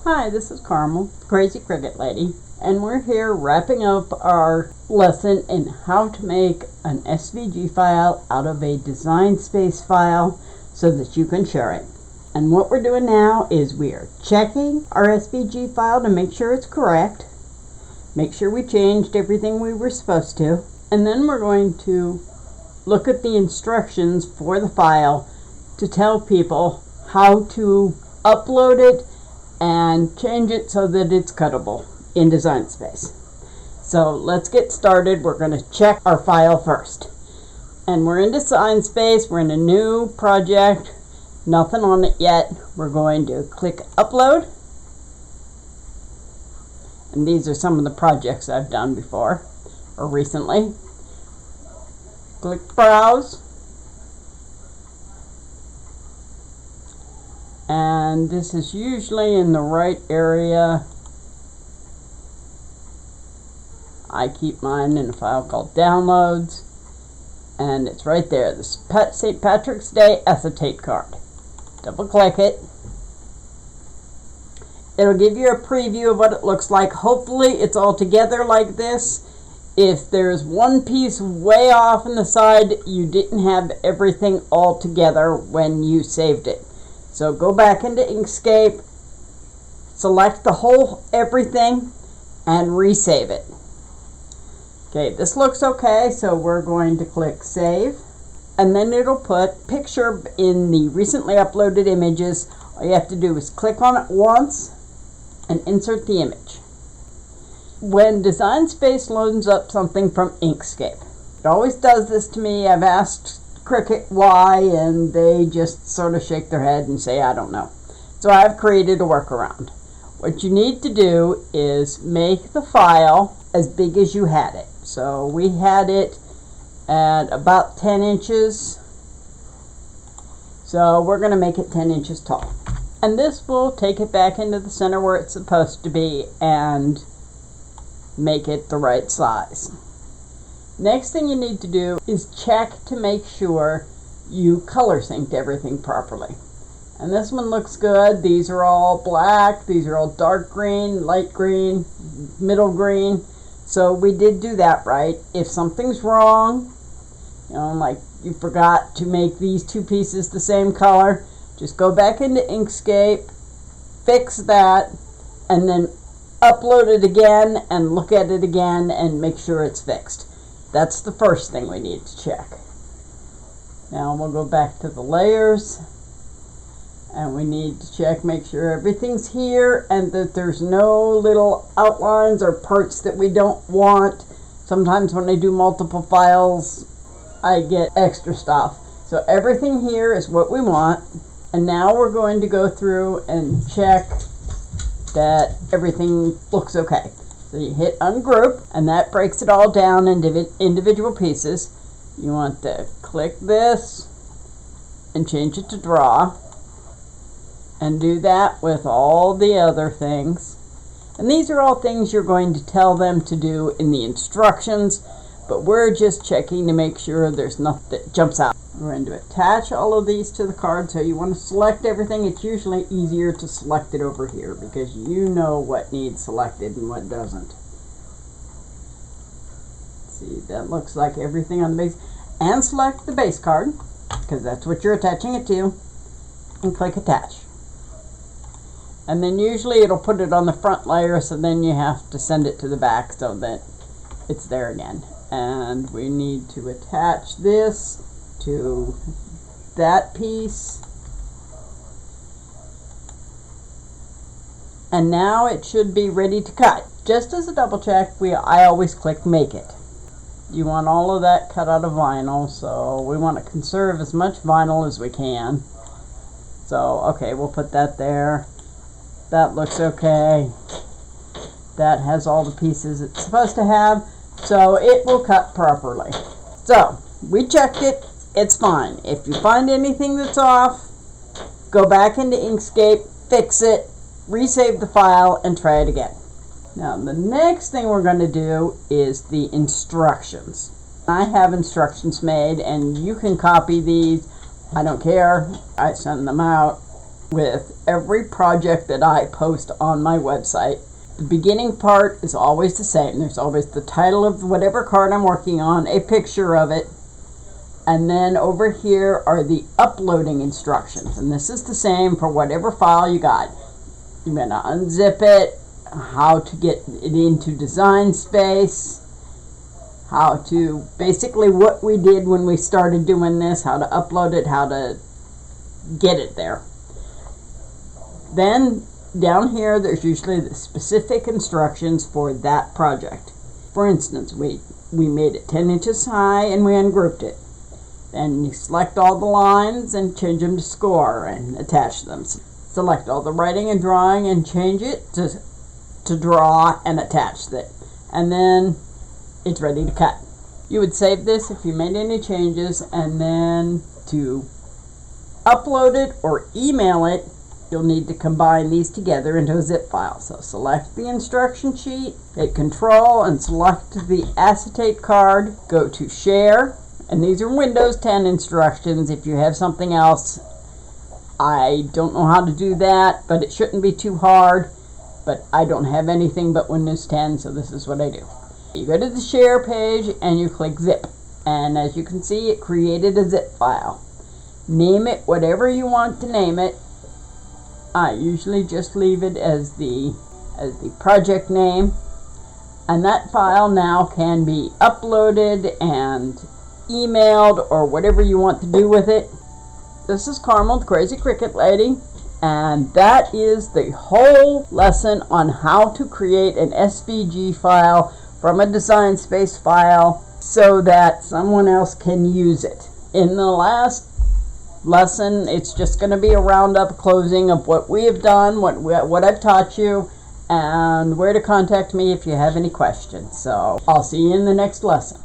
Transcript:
Hi, this is Carmel, Crazy Cricket Lady, and we're here wrapping up our lesson in how to make an SVG file out of a Design Space file so that you can share it. And what we're doing now is we are checking our SVG file to make sure it's correct, make sure we changed everything we were supposed to, and then we're going to look at the instructions for the file to tell people how to upload it and change it so that it's cuttable in Design Space. So let's get started. We're going to check our file first. And we're in Design Space. We're in a new project. Nothing on it yet. We're going to click Upload. And these are some of the projects I've done before or recently. Click Browse. And this is usually in the right area. I keep mine in a file called Downloads, and it's right there, this St. Patrick's Day acetate card. Double click it. It'll give you a preview of what it looks like. Hopefully it's all together like this. If there's one piece way off on the side, you didn't have everything all together when you saved it. So go back into Inkscape, select the whole everything, and resave it. Okay, this looks okay, so we're going to click Save. And then it'll put picture in the recently uploaded images. All you have to do is click on it once and insert the image. When Design Space loads up something from Inkscape, it always does this to me. I've asked Cricut why, and they just sort of shake their head and say, I don't know. So I've created a workaround. What you need to do is make the file as big as you had it. So we had it at about 10 inches. So we're going to make it 10 inches tall. And this will take it back into the center where it's supposed to be and make it the right size. Next thing you need to do is check to make sure you color synced everything properly. And this one looks good. These are all black. These are all dark green, light green, middle green. So we did do that right. If something's wrong, like you forgot to make these two pieces the same color, just go back into Inkscape, fix that, and then upload it again and look at it again and make sure it's fixed. That's the first thing we need to check. Now we'll go back to the layers, and we need to check, make sure everything's here and that there's no little outlines or parts that we don't want. Sometimes when I do multiple files, I get extra stuff. So everything here is what we want. And now we're going to go through and check that everything looks okay. So you hit Ungroup, and that breaks it all down into individual pieces. You want to click this and change it to Draw, and do that with all the other things. And these are all things you're going to tell them to do in the instructions, but we're just checking to make sure there's nothing that jumps out. We're going to attach all of these to the card, so you want to select everything. It's usually easier to select it over here because you know what needs selected and what doesn't. See, that looks like everything on the base. And select the base card, because that's what you're attaching it to, and click Attach. And then usually it'll put it on the front layer, so then you have to send it to the back so that it's there again. And we need to attach this to that piece. And now it should be ready to cut. Just as a double check, I always click Make It. You want all of that cut out of vinyl, so we want to conserve as much vinyl as we can. So, okay, we'll put that there. That looks okay. That has all the pieces it's supposed to have, so it will cut properly. So, we checked it. It's fine. If you find anything that's off, go back into Inkscape, fix it, resave the file, and try it again. Now, the next thing we're going to do is the instructions. I have instructions made, and you can copy these. I don't care. I send them out. with every project that I post on my website. The beginning part is always the same. There's always the title of whatever card I'm working on, a picture of it, and then over here are the uploading instructions. And this is the same for whatever file you got. You're going to unzip it, how to get it into Design Space, how to, basically what we did when we started doing this, how to upload it, how to get it there. Then down here there's usually the specific instructions for that project. For instance, we made it 10 inches high and we ungrouped it. Then you select all the lines and change them to score and attach them. Select all the writing and drawing and change it to draw and attach it. And then it's ready to cut. You would save this if you made any changes, and then to upload it or email it, you'll need to combine these together into a zip file. So select the instruction sheet, hit Control and select the acetate card, go to Share, and these are Windows 10 instructions. If you have something else, I don't know how to do that, but it shouldn't be too hard. But I don't have anything but Windows 10, so this is what I do. You go to the Share page and you click Zip. And as you can see, it created a zip file. Name it whatever you want to name it. I usually just leave it as the project name. And that file now can be uploaded and emailed or whatever you want to do with it. This is Carmel, the Crazy Cricut Lady, and that is the whole lesson on how to create an SVG file from a Design Space file so that someone else can use it. In the last lesson, it's just going to be a roundup closing of what we have done, what I've taught you, and where to contact me if you have any questions. So I'll see you in the next lesson.